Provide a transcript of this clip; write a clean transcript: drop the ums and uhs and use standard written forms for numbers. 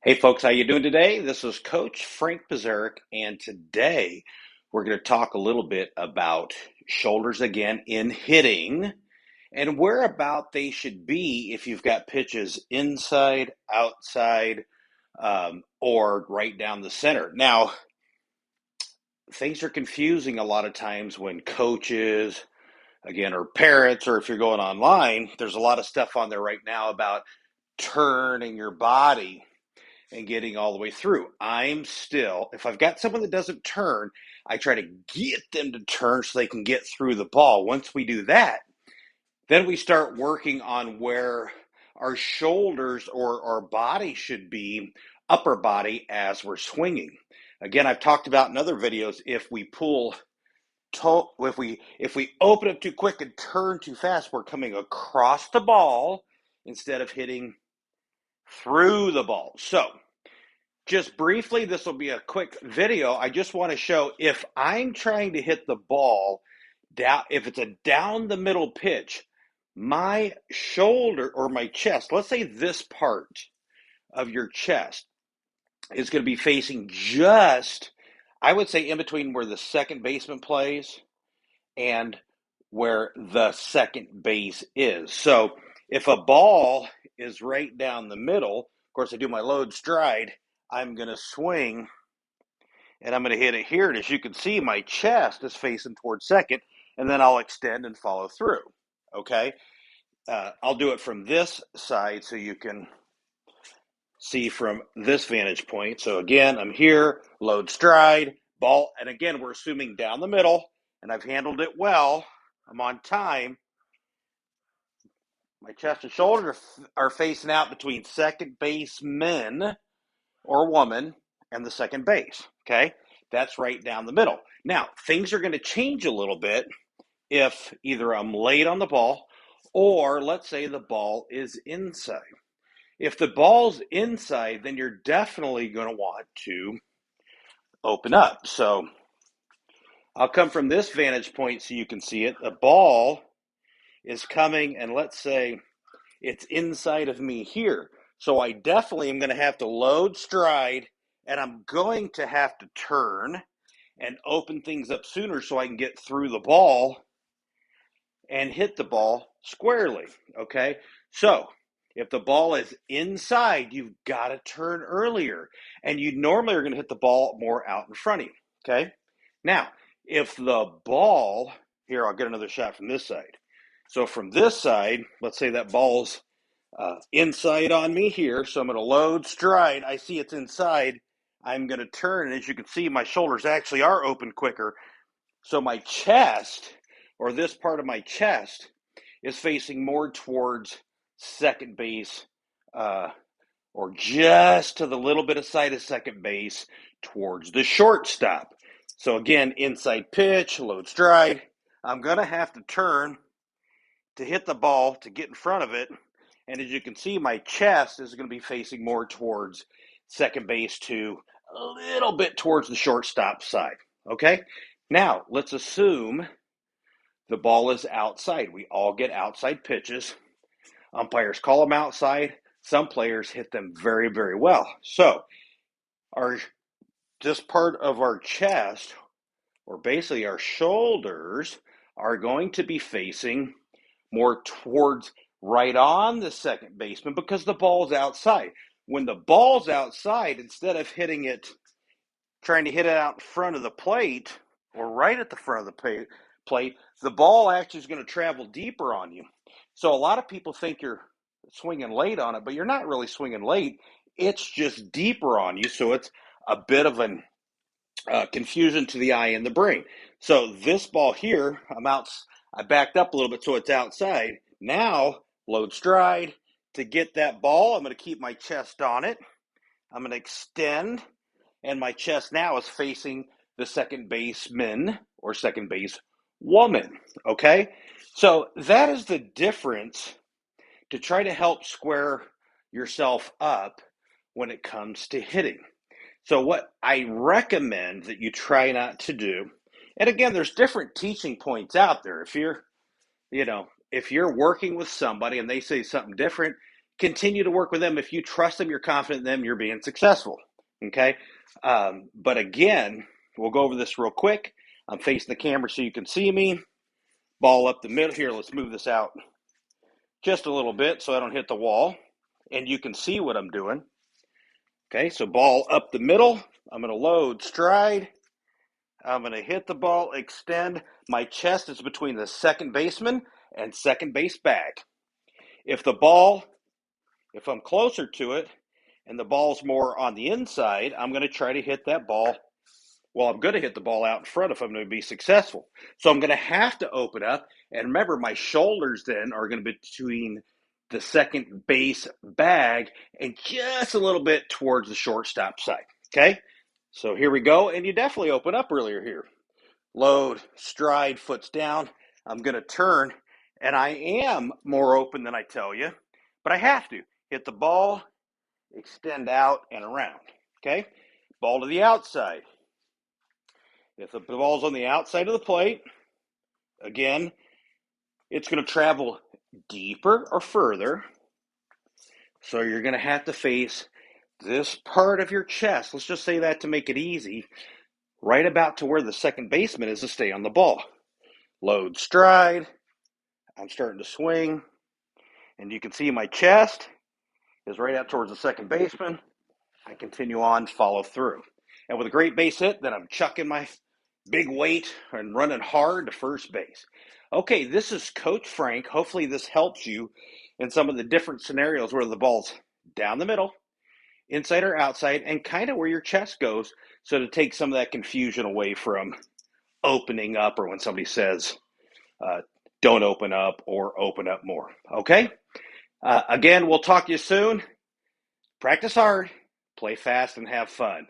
Hey folks, how you doing today? This is Coach Frank Bisarek, and today we're going to talk a little bit about shoulders again in hitting and where about they should be if you've got pitches inside, outside, or right down the center. Now, things are confusing a lot of times when coaches, again, or parents, or if you're going online, there's a lot of stuff on there right now about turning your body and getting all the way through. If I've got someone that doesn't turn, I try to get them to turn so they can get through the ball. Once we do that, then we start working on where our shoulders or our body should be, upper body, as we're swinging. Again, I've talked about in other videos, if we open up too quick and turn too fast, we're coming across the ball instead of hitting through the ball. So just briefly, this will be a quick video. I just want to show if I'm trying to hit the ball down, if it's a down the middle pitch, my shoulder or my chest, let's say this part of your chest is going to be facing just, I would say, in between where the second baseman plays and where the second base is. So if a ball is right down the middle, of course, I do my load stride, I'm going to swing and I'm going to hit it here. And as you can see, my chest is facing towards second, and then I'll extend and follow through. Okay. I'll do it from this side so you can see from this vantage point. So again, I'm here, load stride, ball, and again, we're assuming down the middle, and I've handled it well. I'm on time. My chest and shoulders are facing out between second baseman or woman and the second base. Okay, that's right down the middle. Now, things are going to change a little bit if either I'm late on the ball or let's say the ball is inside. If the ball's inside, then you're definitely going to want to open up. So I'll come from this vantage point so you can see it. The ball is coming, and let's say it's inside of me here. So I definitely am going to have to load stride, and I'm going to have to turn and open things up sooner so I can get through the ball and hit the ball squarely. Okay, so if the ball is inside, you've got to turn earlier, and you normally are going to hit the ball more out in front of you. Okay, now if the ball here, I'll get another shot from this side. So from this side, let's say that ball's inside on me here, so I'm going to load stride. I see it's inside. I'm going to turn, and as you can see, my shoulders actually are open quicker. So my chest, or this part of my chest, is facing more towards second base, or just to the little bit of side of second base towards the shortstop. So again, inside pitch, load stride. I'm going to have to turn to hit the ball to get in front of it. And as you can see, my chest is going to be facing more towards second base to a little bit towards the shortstop side. Okay? Now, let's assume the ball is outside. We all get outside pitches. Umpires call them outside. Some players hit them very, very well. So, this part of our chest, or basically our shoulders, are going to be facing more towards right on the second baseman because the ball's outside. When the ball's outside, instead of trying to hit it out in front of the plate or right at the front of the plate, the ball actually is going to travel deeper on you. So a lot of people think you're swinging late on it, but you're not really swinging late. It's just deeper on you, so it's a bit of an confusion to the eye and the brain. So this ball here, I backed up a little bit so it's outside. Now, load stride. To get that ball, I'm going to keep my chest on it. I'm going to extend, and my chest now is facing the second baseman or second base woman. Okay? So that is the difference to try to help square yourself up when it comes to hitting. So what I recommend that you try not to do, and again, there's different teaching points out there. If you're working with somebody and they say something different, continue to work with them. If you trust them, you're confident in them, you're being successful. Okay. But again, we'll go over this real quick. I'm facing the camera so you can see me. Ball up the middle. Here, let's move this out just a little bit so I don't hit the wall. And you can see what I'm doing. Okay, so ball up the middle. I'm going to load stride. I'm going to hit the ball, extend. My chest is between the second baseman and second base bag. If I'm closer to it and the ball's more on the inside, I'm going to try to hit that ball. Well, I'm going to hit the ball out in front if I'm going to be successful. So I'm going to have to open up. And remember, my shoulders then are going to be between the second base bag and just a little bit towards the shortstop side. Okay? So here we go. And you definitely open up earlier here. Load, stride, foot's down. I'm going to turn. And I am more open than I tell you. But I have to. Hit the ball, extend out and around. Okay? Ball to the outside. If the ball's on the outside of the plate, again, it's going to travel deeper or further. So you're going to have to face this part of your chest. Let's just say that to make it easy. Right about to where the second baseman is to stay on the ball. Load stride. I'm starting to swing. And you can see my chest is right out towards the second baseman. I continue on, follow through. And with a great base hit, then I'm chucking my big weight and running hard to first base. Okay, this is Coach Frank. Hopefully this helps you in some of the different scenarios where the ball's down the middle, inside or outside, and kind of where your chest goes, so to take some of that confusion away from opening up or when somebody says, don't open up or open up more. Okay? Again, we'll talk to you soon. Practice hard, play fast, and have fun.